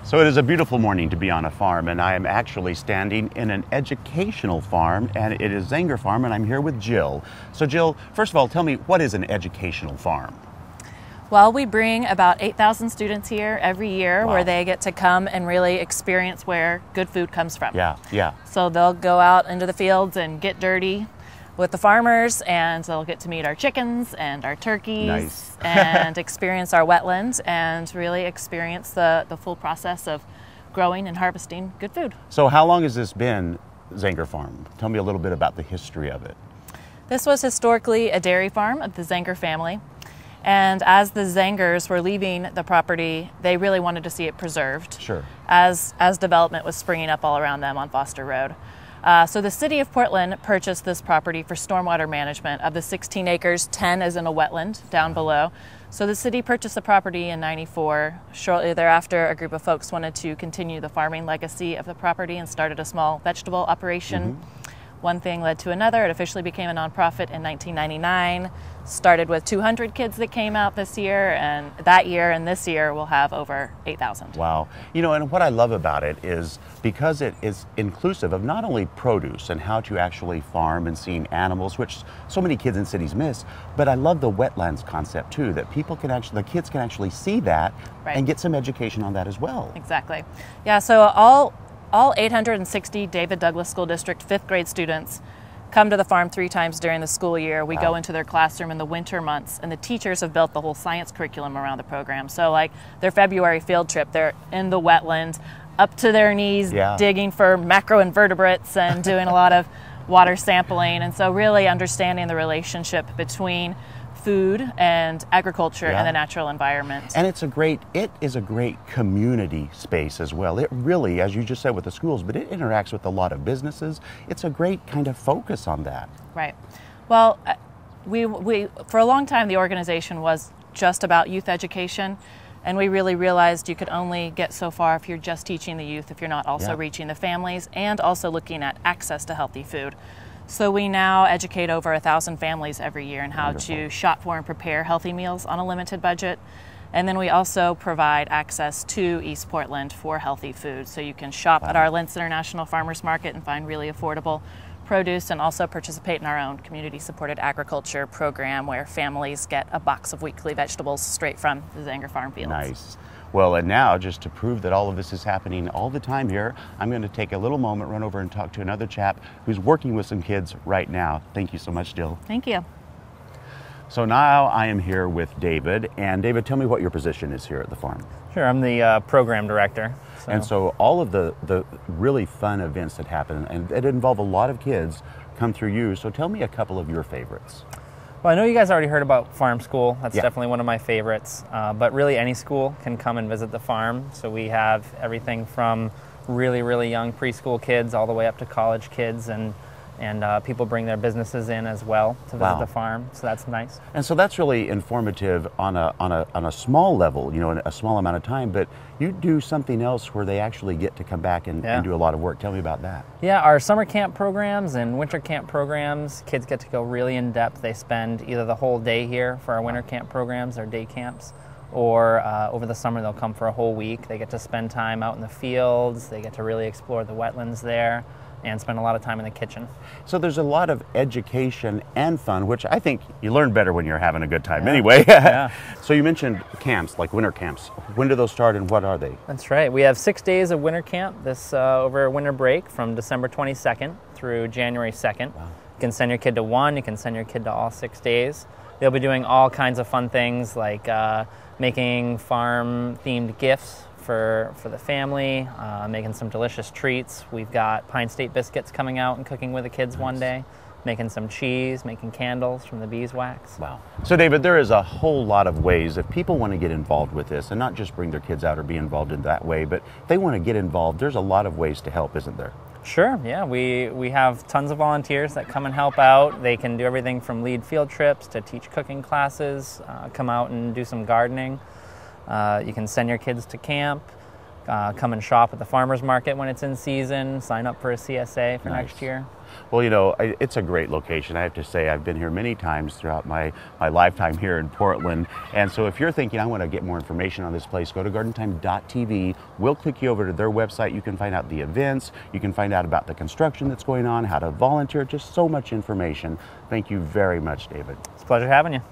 So it is a beautiful morning to be on a farm, and I am actually standing in an educational farm, and it is Zenger Farm, and I'm here with Jill. So Jill, first of all, tell me, what is an educational farm? Well, we bring about 8,000 students here every year. Wow. Where they get to come and really experience where good food comes from. Yeah. So they'll go out into the fields and get dirty with the farmers, and they'll get to meet our chickens and our turkeys. Nice. And experience our wetlands and really experience the full process of growing and harvesting good food. So how long has this been Zenger Farm? Tell me a little bit about the history of it. This was historically a dairy farm of the Zenger family. And as the Zengers were leaving the property, they really wanted to see it preserved. Sure. As development was springing up all around them on Foster Road. So the city of Portland purchased this property for stormwater management. Of the 16 acres, 10 is in a wetland down below. So the city purchased the property in '94. Shortly thereafter, a group of folks wanted to continue the farming legacy of the property and started a small vegetable operation. Mm-hmm. One thing led to another. It officially became a nonprofit in 1999. Started with 200 kids that came out this year, and that year and this year we'll have over 8,000. Wow. You know, and what I love about it is because it is inclusive of not only produce and how to actually farm and seeing animals, which so many kids in cities miss, but I love the wetlands concept too, that the kids can actually see that Right. and get some education on that as well. Exactly. Yeah, so all 860 David Douglas School District 5th grade students come to the farm 3 times during the school year. We go into their classroom in the winter months, and the teachers have built the whole science curriculum around the program. So like their February field trip, they're in the wetlands, up to their knees, digging for macroinvertebrates and doing a lot of water sampling. And so really understanding the relationship between food and agriculture and the natural environment. And it is a great community space as well. It really, as you just said with the schools, but it interacts with a lot of businesses. It's a great kind of focus on that. Right. Well, we for a long time the organization was just about youth education, and we really realized you could only get so far if you're just teaching the youth, if you're not also reaching the families and also looking at access to healthy food. So we now educate over 1,000 families every year in how to shop for and prepare healthy meals on a limited budget. And then we also provide access to East Portland for healthy food. So you can shop at our Lentz International Farmers Market and find really affordable produce, and also participate in our own community-supported agriculture program where families get a box of weekly vegetables straight from the Zenger Farm fields. Nice. Well, and now, just to prove that all of this is happening all the time here, I'm going to take a little moment, run over and talk to another chap who's working with some kids right now. Thank you so much, Jill. Thank you. So now I am here with David. And David, tell me what your position is here at the farm. Sure, I'm the program director. And so all of the really fun events that happen, and that involve a lot of kids, come through you. So tell me a couple of your favorites. Well, I know you guys already heard about Farm School. That's definitely one of my favorites. But really any school can come and visit the farm. So we have everything from really, really young preschool kids all the way up to college kids, and people bring their businesses in as well to visit the farm. So that's nice. And so that's really informative on a small level, you know, in a small amount of time. But you do something else where they actually get to come back and do a lot of work. Tell me about that. Yeah, our summer camp programs and winter camp programs, kids get to go really in depth. They spend either the whole day here for our winter camp programs, our day camps, or over the summer they'll come for a whole week. They get to spend time out in the fields. They get to really explore the wetlands there and spend a lot of time in the kitchen. So there's a lot of education and fun, which I think you learn better when you're having a good time anyway. So you mentioned camps, like winter camps. When do those start and what are they? That's right. We have 6 days of winter camp this over winter break from December 22nd through January 2nd. Wow. You can send your kid to one, you can send your kid to all 6 days. They'll be doing all kinds of fun things like making farm-themed gifts for the family, making some delicious treats. We've got Pine State biscuits coming out and cooking with the kids one day, making some cheese, making candles from the beeswax. Wow. So David, there is a whole lot of ways if people want to get involved with this, and not just bring their kids out or be involved in that way, but if they want to get involved, there's a lot of ways to help, isn't there? Sure, yeah. We have tons of volunteers that come and help out. They can do everything from lead field trips to teach cooking classes, come out and do some gardening. You can send your kids to camp. come and shop at the farmers market when it's in season, sign up for a CSA for Nice. next year. Well, you know, it's a great location. I have to say, I've been here many times throughout my lifetime here in Portland. And so if you're thinking, I want to get more information on this place, go to gardentime.tv. We'll click you over to their website. You can find out the events. You can find out about the construction that's going on, how to volunteer, just so much information. Thank you very much, David. It's a pleasure having you.